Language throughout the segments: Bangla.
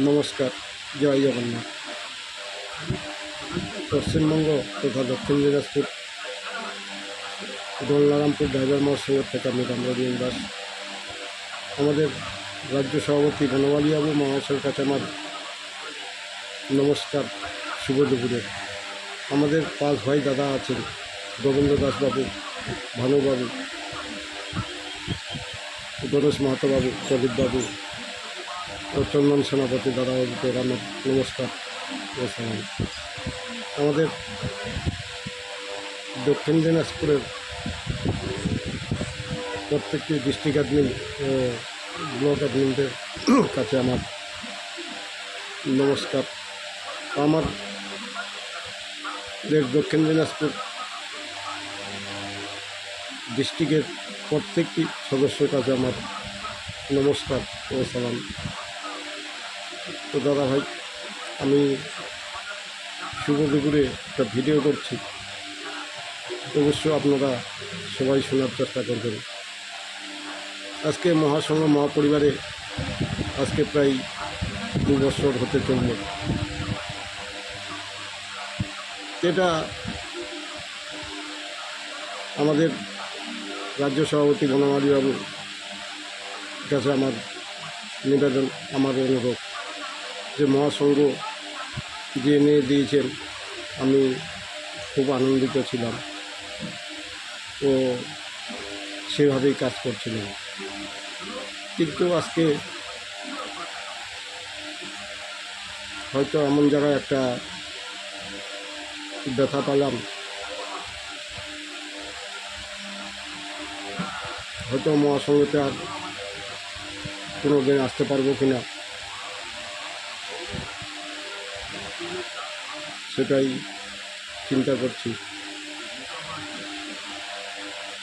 নমস্কার, জয় জগন্নাথ। পশ্চিমবঙ্গ তথা দক্ষিণ দিনাজপুর দোলনারামপুর ড্রাইভার মহাসংঘ থেকে আমি রামরঞ্জন দাস। আমাদের রাজ্য সভাপতি বনমালীবাবু মহাশয়ের কাছে আমার নমস্কার, শুভ দুপুরে। আমাদের 5 ভাই দাদা আছেন, গোবিন্দ দাসবাবু, ভানুবাবু, গণেশ মাহাতোবাবু, প্রদীপবাবু ও চন্দন সেনাপতি দাদাবাবুকে আমার নমস্কার ও সালাম। আমাদের দক্ষিণ দিনাজপুরের প্রত্যেকটি ডিস্ট্রিক্ট অ্যাডমিন ও ব্লক অ্যাডমিনদের কাছে আমার নমস্কার। আমাদের দক্ষিণ দিনাজপুর ডিস্ট্রিক্টের প্রত্যেকটি সদস্যের কাছে আমার নমস্কার ও সালাম। তো দাদা ভাই, আমি শুভ দুপুরে একটা ভিডিও করছি, অবশ্য আপনারা সবাই শোনার চেষ্টা করবেন। আজকে মহাসংঘ মহাপরিবারে আজকে প্রায় 2 বছর হতে চলল। এটা আমাদের রাজ্য সভাপতি বনমালীবাবুর কাছে আমার নিবেদন, আমার অনুরোধ যে মহাসংঘ যে এনে দিয়েছেন, আমি খুব আনন্দিত ছিলাম ও সেভাবেই কাজ করছিলাম। কিন্তু আজকে হয়তো এমন জায়গায় একটা ব্যথা পেলাম, হয়তো মহাসংঘতে আর কোনো দিন আসতে পারবো কিনা সেটাই চিন্তা করছি।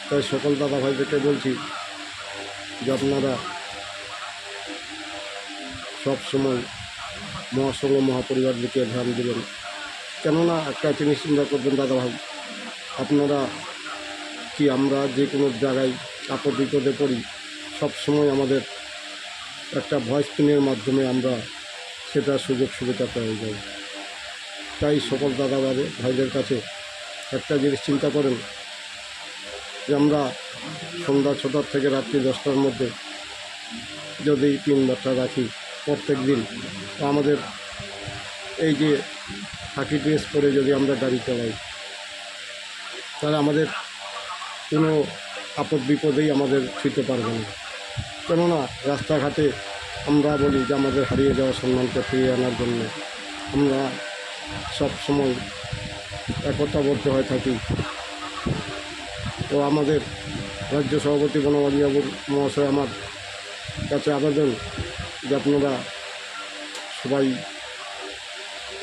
তাই সকল দাদা ভাইদেরকে বলছি যে আপনারা সব সময় মহাসংঘ মহাপরিবার দিকে ধ্যান দেবেন। কেননা একটা জিনিস চিন্তা করবেন দাদা ভাই, আপনারা কি আমরা যে কোনো জায়গায় আপদ বিপদে পড়ি, সবসময় আমাদের একটা ভয়েস পিনের মাধ্যমে আমরা সেটা সুযোগ সুবিধা পেয়ে যাই। তাই সকল দাদা ভাইদের কাছে একটা জিনিস চিন্তা করেন যে আমরা সন্ধ্যা 6টার থেকে রাত্রি 10টার মধ্যে যদি 3 বারটা রাখি প্রত্যেক দিন, আমাদের এই যে খাকি ড্রেস পরে যদি আমরা গাড়ি চালাই, তাহলে আমাদের কোনো আপদ বিপদেই আমাদের ছুঁতে পারবে না। কেননা রাস্তাঘাটে আমরা বলি যে আমাদের হারিয়ে যাওয়া সম্মানকে ফিরিয়ে আনার জন্য আমরা সব সময় একতাবদ্ধ হয়ে থাকি। তো আমাদের রাজ্য সভাপতি বনমালীবাবুর মহাশয় আমার কাছে আবেদন যে আপনারা সবাই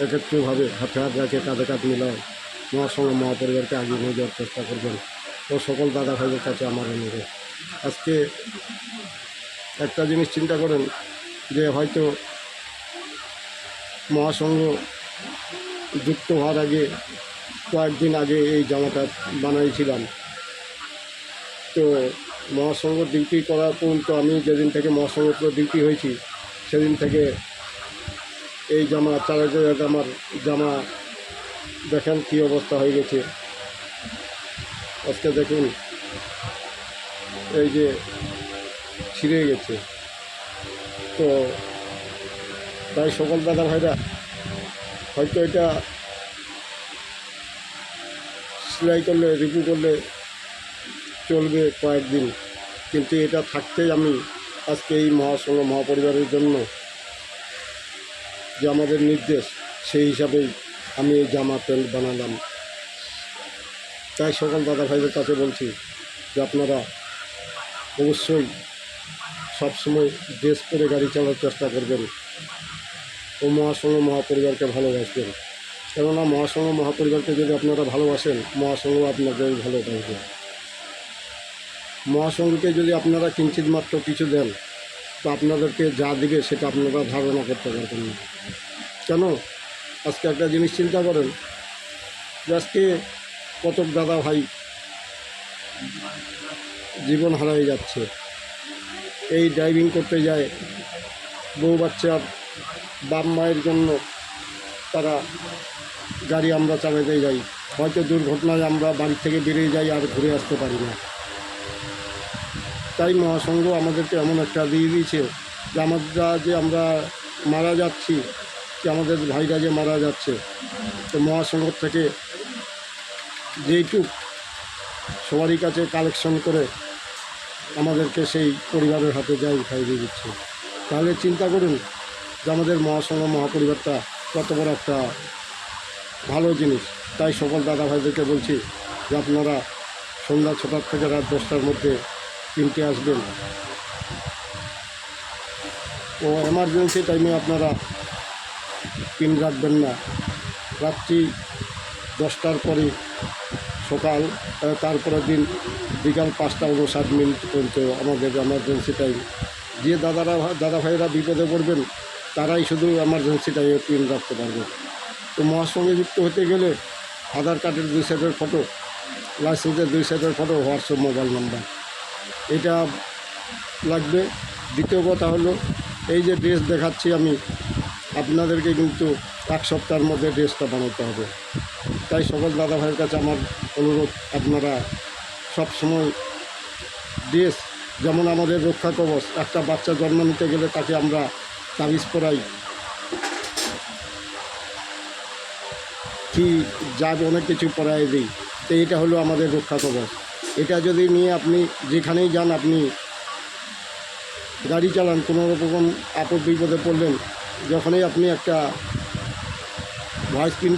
একত্রিতভাবে হাতে হাত রেখে কাঁধে কাঁধ মিলায় মহাসংঘ মহাপরিবারকে আগিয়ে নিয়ে যাওয়ার চেষ্টা করবেন। ও সকল দাদা ভাইদের কাছে আমার অনুরোধ। আজকে একটা জিনিস চিন্তা করেন যে হয়তো মহাসংঘ যুক্ত হওয়ার আগে কয়েকদিন আগে এই জামাটা বানাইছিলাম। তো মহাসংঘ ডিউটি করার পর্যন্ত আমি যেদিন থেকে মহাসংঘ ডিউটি হয়েছি সেদিন থেকে এই জামা 4000 আমার জামা দেখেন কী অবস্থা হয়ে গেছে। আজকে দেখুন এই যে ছিঁড়ে গেছে। তো তাই সকল দাদা ভাইরা হয়তো এটা সেলাই করলে রিভিউ করলে চলবে কয়েকদিন, কিন্তু এটা থাকতেই আমি আজকে এই মহাসংঘ মহাপরিবারের জন্য যে আমাদের নির্দেশ, সেই হিসাবেই আমি এই জামা প্যান্ট বানালাম। তাই সকল দাদা ভাইদের কাছে বলছি যে আপনারা অবশ্যই সবসময় ড্রেস পরে গাড়ি চালানোর চেষ্টা করবেন ও মহাসংঘ মহাপরিবারকে ভালোবাসবেন। কেননা মহাসংঘ মহাপরিবারকে যদি আপনারা ভালোবাসেন, মহাসংঘ আপনাদের ভালোবাসবে। মহাসংঘকে যদি আপনারা কিঞ্চিত মাত্র কিছু দেন, তো আপনাদেরকে যা দিবে সেটা আপনারা ধারণা করতে পারবেন না। কেন আজকে একটা জিনিস চিন্তা করেন যে আজকে কত দাদা ভাই জীবন হারিয়ে যাচ্ছে। এই ড্রাইভিং করতে যায় বউ বাচ্চার বাপ মায়ের জন্য তারা গাড়ি আমরা চালাতে যাই, হয়তো দুর্ঘটনায় আমরা বাড়ি থেকে বেরিয়ে যাই আর ঘুরে আসতে পারি না। তাই মহাসংঘ আমাদেরকে এমন একটা দিয়ে দিয়েছে যে আমরা মারা যাচ্ছি, কি আমাদের ভাইরা যে মারা যাচ্ছে, তো মহাসংঘ থেকে যেইটুক সবারই কাছে কালেকশন করে আমাদেরকে সেই পরিবারের হাতে যাই খাইয়ে দিচ্ছে। তাহলে চিন্তা করুন যে আমাদের মহাসংঘ মহাপরিবারটা কত বড় একটা ভালো জিনিস। তাই সকল দাদা ভাইদেরকে বলছি যে আপনারা সন্ধ্যা 6টার থেকে রাত 10টার মধ্যে কিনতে আসবেন। ও এমার্জেন্সি টাইমে আপনারা পিন রাখবেন না। রাত্রি 10টার পরে সকাল তারপরের দিন বিকাল 5টা 59 পর্যন্ত আমাদের এমার্জেন্সি টাইম। যে দাদা ভাইয়েরা বিপদে পড়বেন তারাই শুধু এমার্জেন্সি টাইমে পিন রাখতে পারবেন। তো মহাসংঘে যুক্ত হতে গেলে আধার কার্ডের 2 সাইডের ফটো, লাইসেন্সের 2 সাইডের ফটো, হোয়াটসঅ্যাপ মোবাইল নাম্বার এটা লাগবে। দ্বিতীয় কথা হলো এই যে ড্রেস দেখাচ্ছি আমি আপনাদেরকে, কিন্তু 1 সপ্তাহের মধ্যে ড্রেসটা বানাতে হবে। তাই সকল দাদা ভাইয়ের কাছে আমার অনুরোধ, আপনারা সব সময় ড্রেস, যেমন আমাদের রক্ষা কবচ, একটা বাচ্চা জন্ম নিতে গেলে তাকে আমরা তাবিজ পরাই, কি যা অনেক কিছু পরাই দিই। তো এটা হলো আমাদের রক্ষা কবচ। এটা যদি নিয়ে আপনি যেখানেই যান, আপনি গাড়ি চালান, কোনো রকম আপদ বিপদে পড়লেন, যখনই আপনি একটা ভয়েস পিন